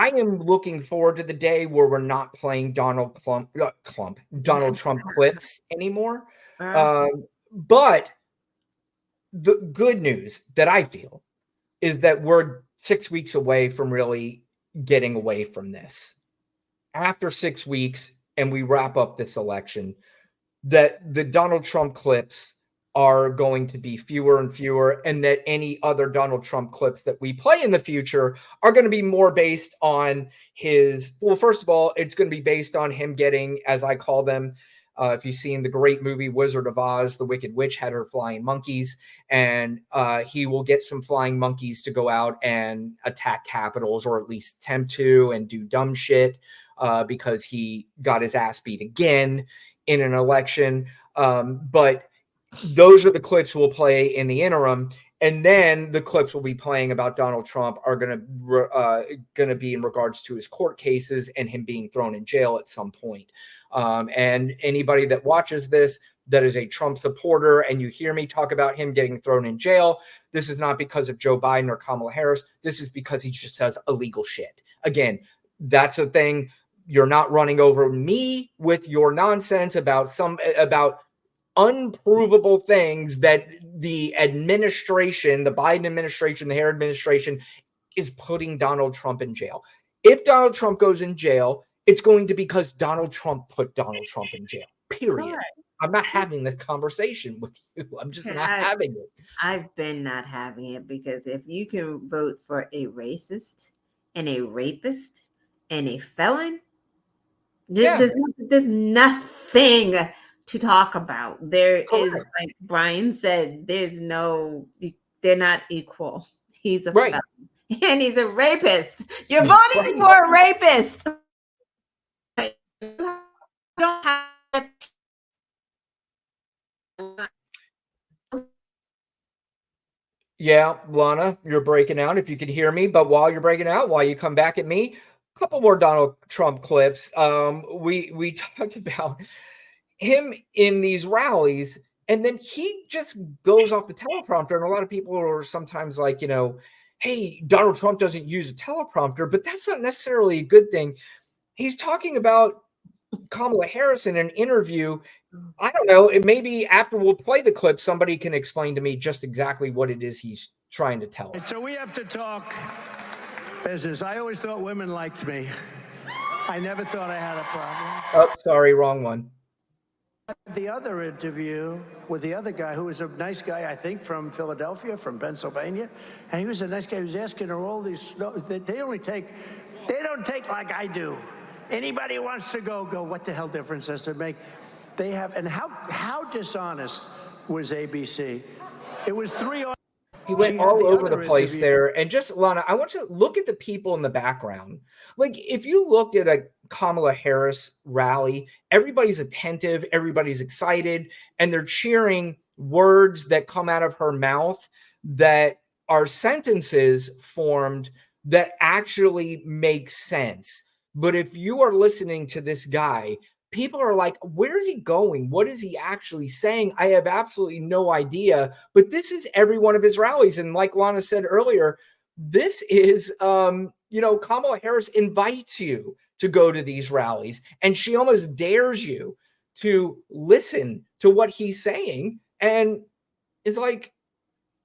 I am looking forward to the day where we're not playing Donald Trump clips anymore. But the good news that I feel is that we're 6 weeks away from really getting away from this. After 6 weeks and we wrap up this election, that the Donald Trump clips are going to be fewer and fewer, and that any other Donald Trump clips that we play in the future are going to be more based on his, well, first of all, it's going to be based on him getting, as I call them, if you've seen the great movie Wizard of Oz, the Wicked Witch had her flying monkeys, and he will get some flying monkeys to go out and attack capitals, or at least attempt to, and do dumb shit because he got his ass beat again in an election. But those are the clips we'll play in the interim. And then the clips we'll be playing about Donald Trump are going to be in regards to his court cases and him being thrown in jail at some point. And anybody that watches this that is a Trump supporter and you hear me talk about him getting thrown in jail, this is not because of Joe Biden or Kamala Harris. This is because he just does illegal shit. Again, that's a thing. You're not running over me with your nonsense about unprovable things that the administration, the Biden administration, the Harris administration is putting Donald Trump in jail. If Donald Trump goes in jail, it's going to be because Donald Trump put Donald Trump in jail, period. Right. I'm not having this conversation with you. I'm just not having it. I've been not having it because if you can vote for a racist and a rapist and a felon, there's nothing to talk about. There Correct. Is, like Brian said, they're not equal. He's a felon and he's a rapist. You're voting for a rapist. You don't have Yeah, Lana, you're breaking out if you can hear me. But while you're breaking out, while you come back at me, a couple more Donald Trump clips. We talked about him in these rallies, and then he just goes off the teleprompter. And a lot of people are sometimes like, hey, Donald Trump doesn't use a teleprompter, but that's not necessarily a good thing. He's talking about Kamala Harris in an interview. I don't know. It maybe after we'll play the clip, somebody can explain to me just exactly what it is he's trying to tell us. So we have to talk business. I always thought women liked me. I never thought I had a problem. Oh, sorry, wrong one. The other interview with the other guy, who was a nice guy, I think, from Philadelphia, from Pennsylvania, and he was a nice guy who was asking her all these. They don't take like I do. Anybody who wants to go. What the hell difference does it make? They have, and how dishonest was ABC? It was 3 on. He went all over the place there. And just, Lana, I want you to look at the people in the background. Like, if you looked at a Kamala Harris rally, everybody's attentive, everybody's excited, and they're cheering words that come out of her mouth that are sentences formed that actually make sense. But if you are listening to this guy, people are like, where is he going? What is he actually saying? I have absolutely no idea. But this is every one of his rallies. And like Lana said earlier, this is, Kamala Harris invites you to go to these rallies. And she almost dares you to listen to what he's saying. And is like,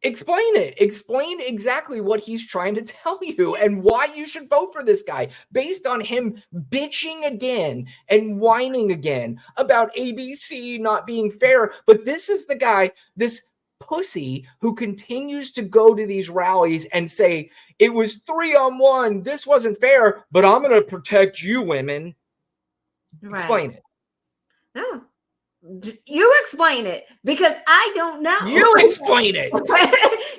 explain it. Explain exactly what he's trying to tell you and why you should vote for this guy based on him bitching again and whining again about ABC not being fair. But this is the guy, this pussy, who continues to go to these rallies and say, it was 3-on-1. This wasn't fair, but I'm going to protect you women. Right. Explain it. No. You explain it because I don't know. You explain it.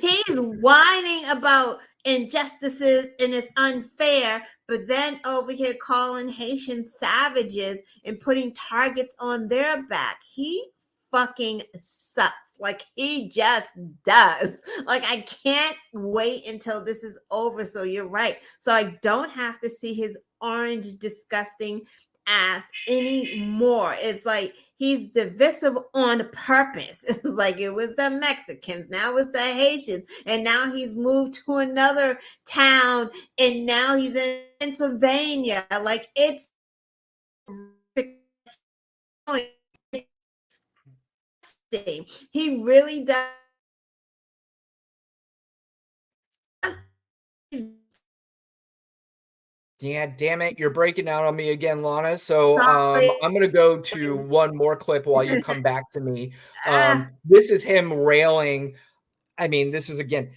He's whining about injustices and it's unfair, but then over here calling Haitian savages and putting targets on their back. He fucking sucks. Like, he just does. Like, I can't wait until this is over. So you're right. So I don't have to see his orange, disgusting ass anymore. It's like, he's divisive on purpose. It's like it was the Mexicans, now it's the Haitians, and now he's moved to another town, and now he's in Pennsylvania. Like it's he really does. Yeah, damn it. You're breaking out on me again, Lana. So I'm going to go to one more clip while you come back to me. This is him railing. I mean, this is again,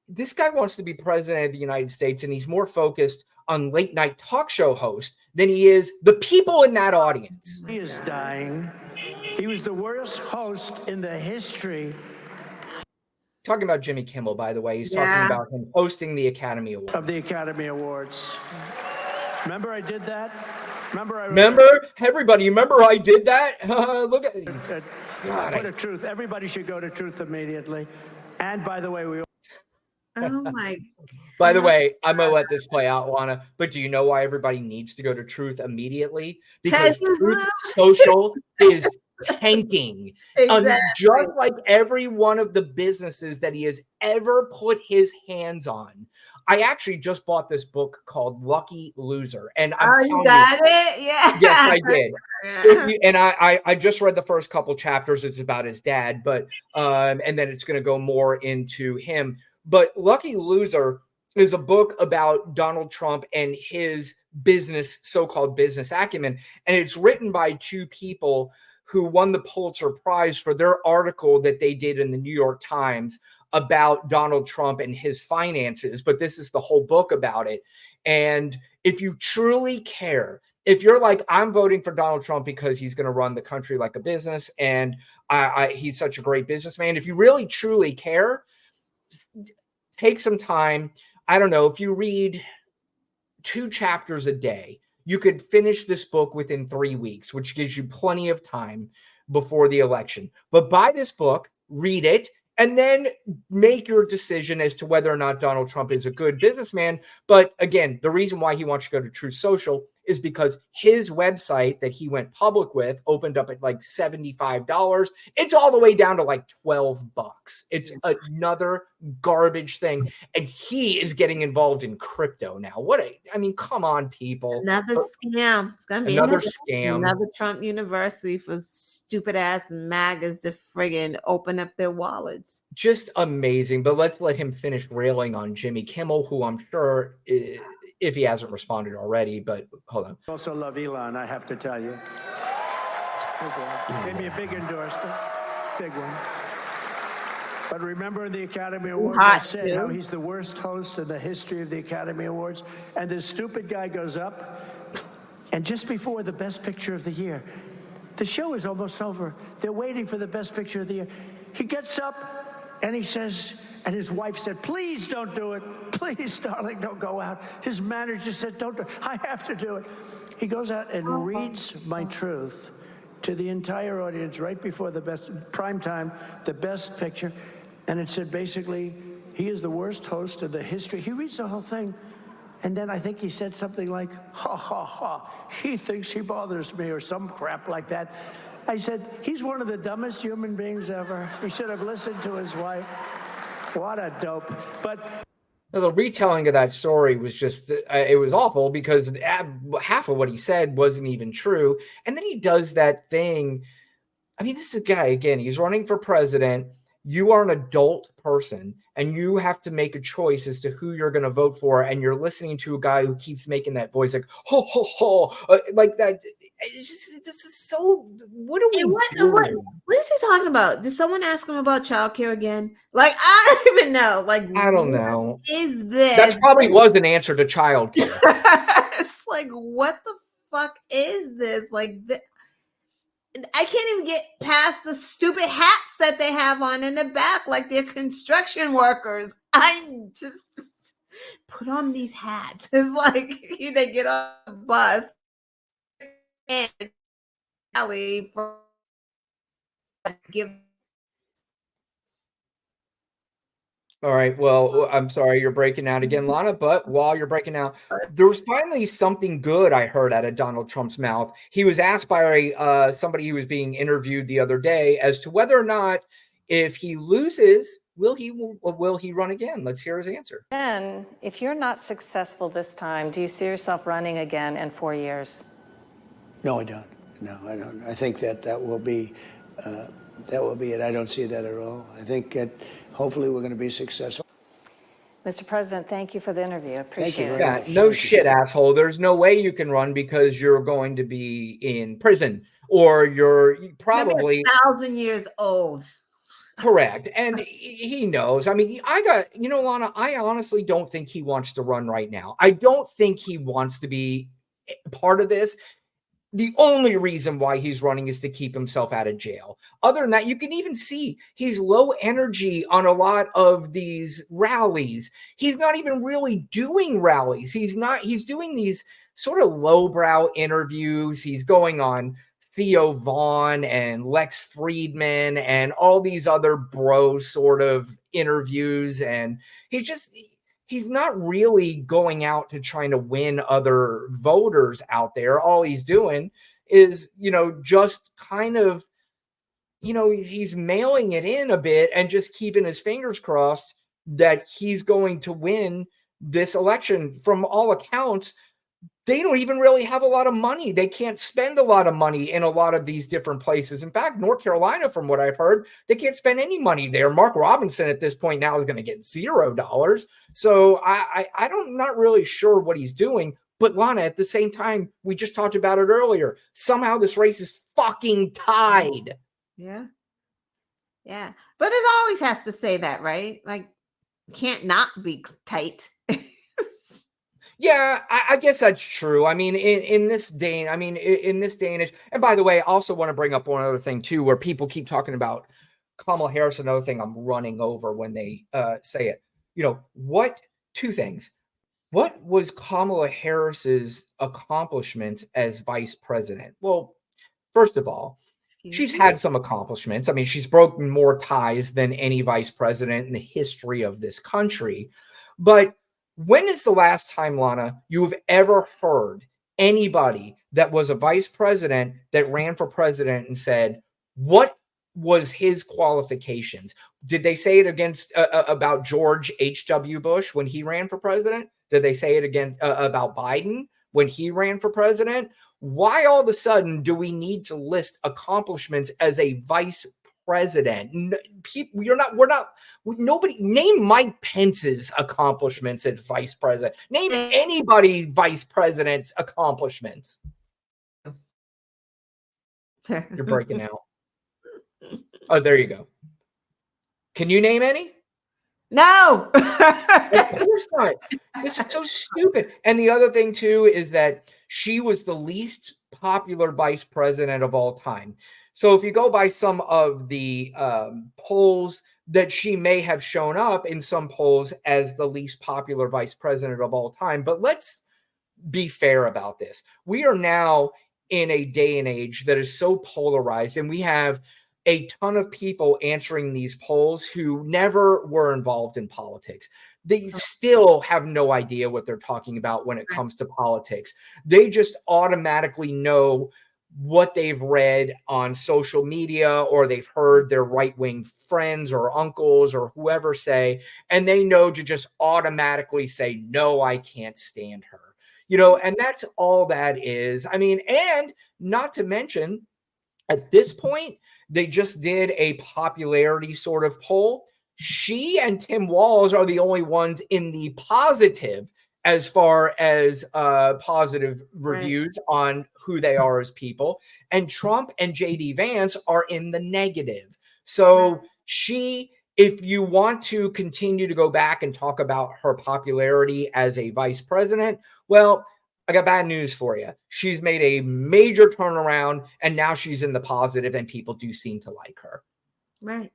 this guy wants to be president of the United States, and he's more focused on late night talk show host than he is the people in that audience. He is dying. He was the worst host in the history. Talking about Jimmy Kimmel, by the way. He's talking about him hosting the Academy Awards. Of the Academy Awards. Remember I did that? Everybody, remember I did that? Look at what a truth. Everybody should go to Truth immediately. And by the way, oh my By the way, I'm going to let this play out, Lana, but do you know why everybody needs to go to Truth immediately? Because Truth Social is tanking. Exactly. Just like every one of the businesses that he has ever put his hands on. I actually just bought this book called Lucky Loser. And I'm telling you got it? Yeah. Yes, I did. And I just read the first couple chapters. It's about his dad, but and then it's going to go more into him. But Lucky Loser is a book about Donald Trump and his business, so-called business acumen. And it's written by two people who won the Pulitzer Prize for their article that they did in the New York Times about Donald Trump and his finances. But this is the whole book about it. And if you truly care, if you're like, I'm voting for Donald Trump because he's going to run the country like a business and he's such a great businessman. If you really, truly care, take some time. I don't know, if you read 2 chapters a day, you could finish this book within 3 weeks, which gives you plenty of time before the election. But buy this book, read it, and then make your decision as to whether or not Donald Trump is a good businessman. But again, the reason why he wants to go to Truth Social is because his website that he went public with opened up at like $75. It's all the way down to like $12. It's another garbage thing. And he is getting involved in crypto now. I mean, come on, people. Another scam. It's going to be another scam. Another Trump University for stupid ass MAGAs to friggin' open up their wallets. Just amazing. But let's let him finish railing on Jimmy Kimmel, who I'm sure if he hasn't responded already, but hold on. Also love Elon, I have to tell you. Gave me a big endorsement, big one. But remember the Academy Awards, I said how he's the worst host in the history of the Academy Awards, and this stupid guy goes up, and just before the Best Picture of the Year, the show is almost over. They're waiting for the Best Picture of the Year. He gets up, and he says, and his wife said, please don't do it. Please, darling, don't go out. His manager said, don't do it. I have to do it. He goes out and reads my truth to the entire audience right before the best prime time, the Best Picture. And it said, basically, he is the worst host in the history. He reads the whole thing. And then I think he said something like, ha, ha, ha, he thinks he bothers me or some crap like that. I said, he's one of the dumbest human beings ever. He should have listened to his wife. What a dope. But the retelling of that story was just, it was awful because half of what he said wasn't even true. And then he does that thing. I mean, this is a guy, again, he's running for president. You are an adult person and you have to make a choice as to who you're going to vote for. And you're listening to a guy who keeps making that voice like, ho, ho, ho, like that. This is so, what are we doing? What is he talking about? Did someone ask him about childcare again? Like, I don't even know. Like, I don't know. Is this? That probably was an answer to childcare. It's like, what the fuck is this? Like, I can't even get past the stupid hats that they have on in the back, like they're construction workers. I just put on these hats. It's like they get on the bus and give. All right. Well, I'm sorry you're breaking out again, Lana, but while you're breaking out, there was finally something good I heard out of Donald Trump's mouth. He was asked by somebody who was being interviewed the other day as to whether or not, if he loses, will he run again? Let's hear his answer. Then, if you're not successful this time, do you see yourself running again in 4 years? No, I don't. No, I don't. I think that will be it. I don't see that at all. I think hopefully we're going to be successful. Mr. President, thank you for the interview. I appreciate it. Yeah, no shit, asshole. There's no way you can run because you're going to be in prison, or you're probably 1,000 years old. Correct. And he knows. I mean, Lana, I honestly don't think he wants to run right now. I don't think he wants to be part of this. The only reason why he's running is to keep himself out of jail. Other than that, you can even see he's low energy on a lot of these rallies. He's not even really doing rallies. He's doing these sort of lowbrow interviews. He's going on Theo Vaughn and Lex Friedman and all these other bro sort of interviews. And he's not really going out to trying to win other voters out there. All he's doing is, just kind of, he's mailing it in a bit and just keeping his fingers crossed that he's going to win this election. From all accounts, they don't even really have a lot of money. They can't spend a lot of money in a lot of these different places. In fact, North Carolina, from what I've heard, they can't spend any money there. Mark Robinson at this point now is going to get $0. So I'm not really sure what he's doing. But Lana, at the same time, we just talked about it earlier. Somehow this race is fucking tied. Yeah. Yeah. But it always has to say that, right? Like, can't not be tight. Yeah, I guess that's true. I mean, in this day and age, and by the way, I also want to bring up one other thing too, where people keep talking about Kamala Harris. Another thing I'm running over when they say it. Two things. What was Kamala Harris's accomplishments as vice president? Well, first of all, she's had some accomplishments. I mean, she's broken more ties than any vice president in the history of this country. But when is the last time, Lana, you have ever heard anybody that was a vice president that ran for president and said, what was his qualifications? Did they say it about George H.W. Bush when he ran for president? Did they say it again about Biden when he ran for president? Why all of a sudden do we need to list accomplishments as a vice president? Nobody name Mike Pence's accomplishments as vice president. Name anybody vice president's accomplishments. You're breaking out. Oh, there you go. Can you name any? No. Of course not. This is so stupid. And the other thing too is that she was the least popular vice president of all time. So if you go by some of the polls, that she may have shown up in some polls as the least popular vice president of all time. But let's be fair about this. We are now in a day and age that is so polarized, and we have a ton of people answering these polls who never were involved in politics. They still have no idea what they're talking about when it comes to politics. They just automatically know what they've read on social media, or they've heard their right-wing friends or uncles or whoever say, and they know to just automatically say, no, I can't stand her. And that's all that is. I mean, and not to mention, at this point, they just did a popularity sort of poll. She and Tim Walz are the only ones in the positive as far as positive reviews on who they are as people. And Trump and JD Vance are in the negative. So if you want to continue to go back and talk about her popularity as a vice president, well, I got bad news for you. She's made a major turnaround, and now she's in the positive, and people do seem to like her. Right.